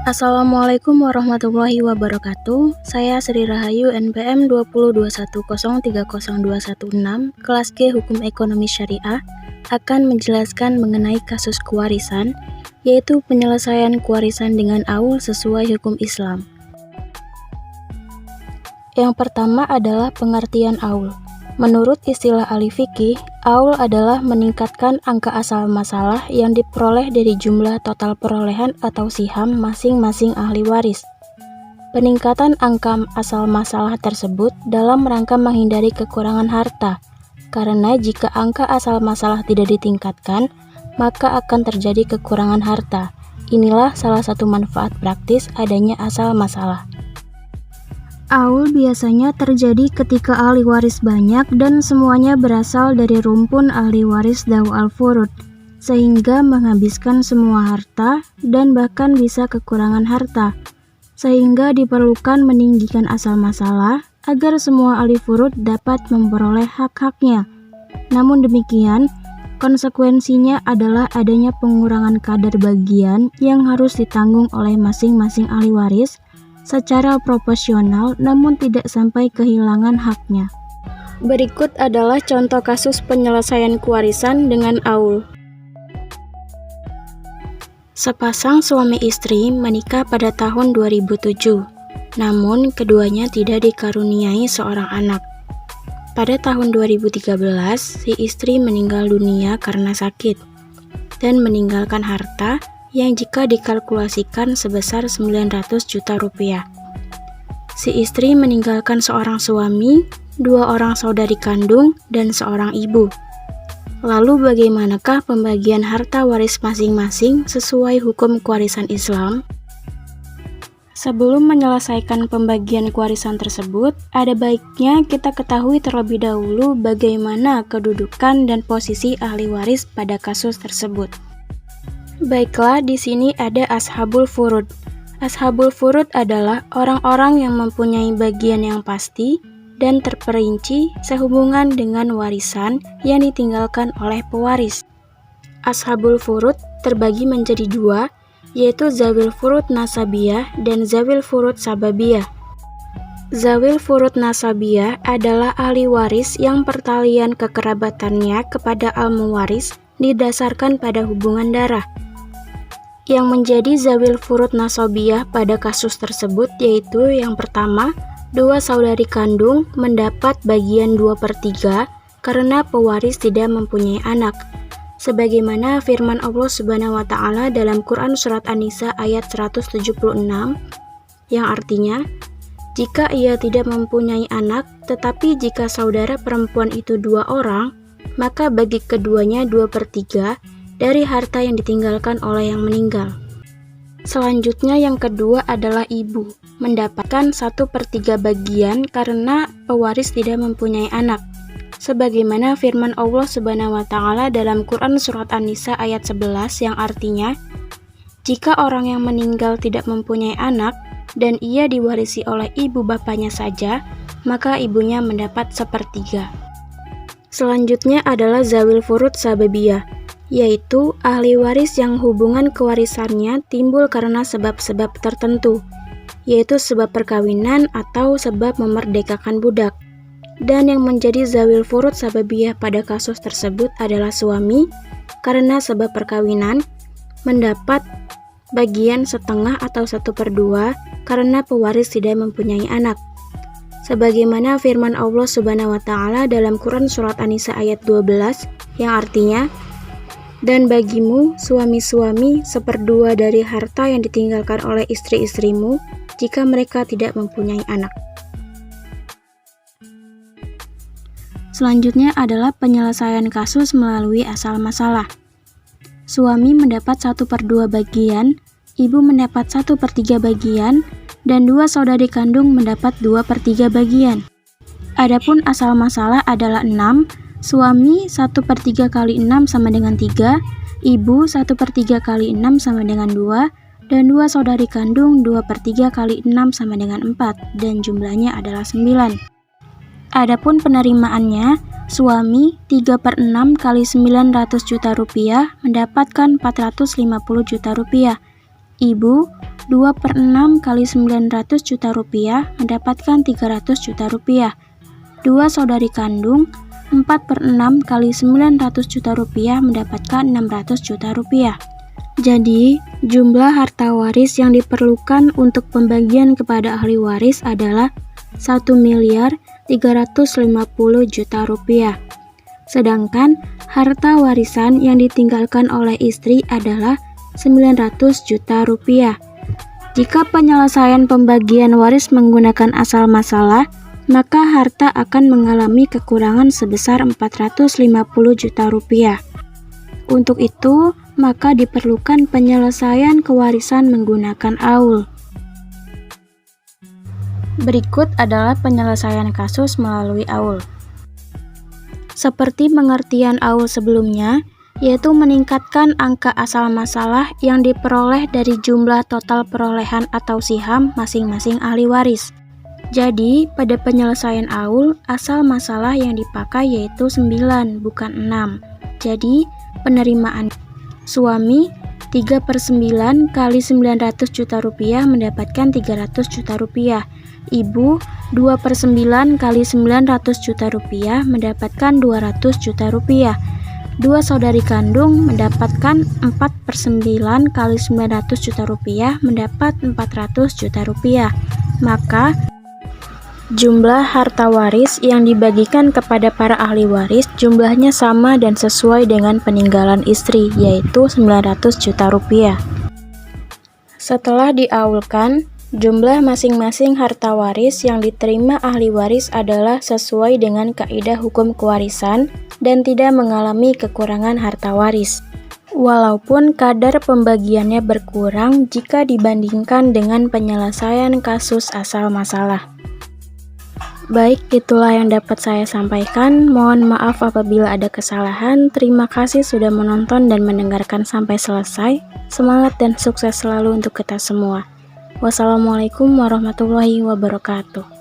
Assalamualaikum warahmatullahi wabarakatuh. Saya Sri Rahayu NPM 2021030216 kelas G Hukum Ekonomi Syariah akan menjelaskan mengenai kasus kewarisan, yaitu penyelesaian kewarisan dengan aul sesuai hukum Islam. Yang pertama adalah pengertian aul. Menurut istilah ahli fikih, aul adalah meningkatkan angka asal masalah yang diperoleh dari jumlah total perolehan atau siham masing-masing ahli waris. Peningkatan angka asal masalah tersebut dalam rangka menghindari kekurangan harta, karena jika angka asal masalah tidak ditingkatkan, maka akan terjadi kekurangan harta. Inilah salah satu manfaat praktis adanya asal masalah. Aul biasanya terjadi ketika ahli waris banyak dan semuanya berasal dari rumpun ahli waris daw al-furud, sehingga menghabiskan semua harta dan bahkan bisa kekurangan harta, sehingga diperlukan meninggikan asal masalah agar semua ahli furud dapat memperoleh hak-haknya. Namun demikian, konsekuensinya adalah adanya pengurangan kadar bagian yang harus ditanggung oleh masing-masing ahli waris secara proporsional namun tidak sampai kehilangan haknya. Berikut adalah contoh kasus penyelesaian kewarisan dengan aul. Sepasang suami istri menikah pada tahun 2007, namun keduanya tidak dikaruniai seorang anak. Pada tahun 2013, si istri meninggal dunia karena sakit dan meninggalkan harta yang jika dikalkulasikan sebesar 900 juta rupiah. Si istri meninggalkan seorang suami, 2 orang saudari kandung, dan seorang ibu. Lalu bagaimanakah pembagian harta waris masing-masing sesuai hukum kewarisan Islam? Sebelum menyelesaikan pembagian kewarisan tersebut, ada baiknya kita ketahui terlebih dahulu bagaimana kedudukan dan posisi ahli waris pada kasus tersebut. Baiklah, di sini ada ashabul furud. Ashabul furud adalah orang-orang yang mempunyai bagian yang pasti dan terperinci sehubungan dengan warisan yang ditinggalkan oleh pewaris. Ashabul furud terbagi menjadi 2, yaitu zawil furud nasabiyah dan zawil furud sababiyah. Zawil furud nasabiyah adalah ahli waris yang pertalian kekerabatannya kepada al-muwaris didasarkan pada hubungan darah. Yang menjadi zawil furud nasabiyah pada kasus tersebut yaitu yang pertama, 2 saudari kandung mendapat bagian 2/3 karena pewaris tidak mempunyai anak. Sebagaimana firman Allah Subhanahu wa taala dalam Quran surat An-Nisa ayat 176 yang artinya, jika ia tidak mempunyai anak, tetapi jika saudara perempuan itu 2 orang, maka bagi keduanya 2/3 dari harta yang ditinggalkan oleh yang meninggal. Selanjutnya yang kedua adalah ibu, mendapatkan 1/3 bagian karena pewaris tidak mempunyai anak. Sebagaimana firman Allah Subhanahu wa taala dalam Quran surat An-Nisa ayat 11 yang artinya, jika orang yang meninggal tidak mempunyai anak dan ia diwarisi oleh ibu bapaknya saja, maka ibunya mendapat 1/3. Selanjutnya adalah zawil furud sababiyah, yaitu ahli waris yang hubungan kewarisannya timbul karena sebab-sebab tertentu, yaitu sebab perkawinan atau sebab memerdekakan budak. Dan yang menjadi zawil furud sababiyah pada kasus tersebut adalah suami, karena sebab perkawinan, mendapat bagian setengah atau 1/2 karena pewaris tidak mempunyai anak. Sebagaimana firman Allah Subhanahu wa taala dalam Quran surat An-Nisa ayat 12 yang artinya, dan bagimu suami-suami 1/2 dari harta yang ditinggalkan oleh istri-istrimu jika mereka tidak mempunyai anak. Selanjutnya adalah penyelesaian kasus melalui asal masalah. Suami mendapat 1/2 bagian, ibu mendapat 1/3 bagian, dan 2 saudari kandung mendapat 2/3 bagian. Adapun asal masalah adalah 6, suami 1/3 kali 6 sama dengan 3, ibu 1/3 kali 6 sama dengan 2, dan 2 saudari kandung 2/3 kali 6 sama dengan 4, dan jumlahnya adalah 9. Adapun penerimaannya, suami 3/6 kali 900 juta rupiah mendapatkan 450 juta rupiah. Ibu 2/6 kali 900 juta rupiah mendapatkan 300 juta rupiah. 2 saudari kandung, 4/6 kali 900 juta rupiah mendapatkan 600 juta rupiah. Jadi, jumlah harta waris yang diperlukan untuk pembagian kepada ahli waris adalah 1.350 juta rupiah. Sedangkan harta warisan yang ditinggalkan oleh istri adalah 900 juta rupiah. Jika penyelesaian pembagian waris menggunakan asal masalah, maka harta akan mengalami kekurangan sebesar 450 juta rupiah. Untuk itu, maka diperlukan penyelesaian kewarisan menggunakan aul. Berikut adalah penyelesaian kasus melalui aul. Seperti pengertian aul sebelumnya, yaitu meningkatkan angka asal masalah yang diperoleh dari jumlah total perolehan atau siham masing-masing ahli waris. Jadi, pada penyelesaian aul, asal masalah yang dipakai yaitu 9, bukan 6. Jadi, penerimaan suami 3/9 kali 900 juta rupiah mendapatkan 300 juta rupiah. Ibu 2/9 kali 900 juta rupiah mendapatkan 200 juta rupiah. 2 saudari kandung mendapatkan 4/9 kali 900 juta rupiah mendapat 400 juta rupiah. Maka jumlah harta waris yang dibagikan kepada para ahli waris jumlahnya sama dan sesuai dengan peninggalan istri, yaitu 900 juta rupiah. Setelah diaulkan, jumlah masing-masing harta waris yang diterima ahli waris adalah sesuai dengan kaidah hukum kewarisan dan tidak mengalami kekurangan harta waris. Walaupun kadar pembagiannya berkurang jika dibandingkan dengan penyelesaian kasus asal masalah. Baik, itulah yang dapat saya sampaikan. Mohon maaf apabila ada kesalahan. Terima kasih sudah menonton dan mendengarkan sampai selesai. Semangat dan sukses selalu untuk kita semua. Wassalamualaikum warahmatullahi wabarakatuh.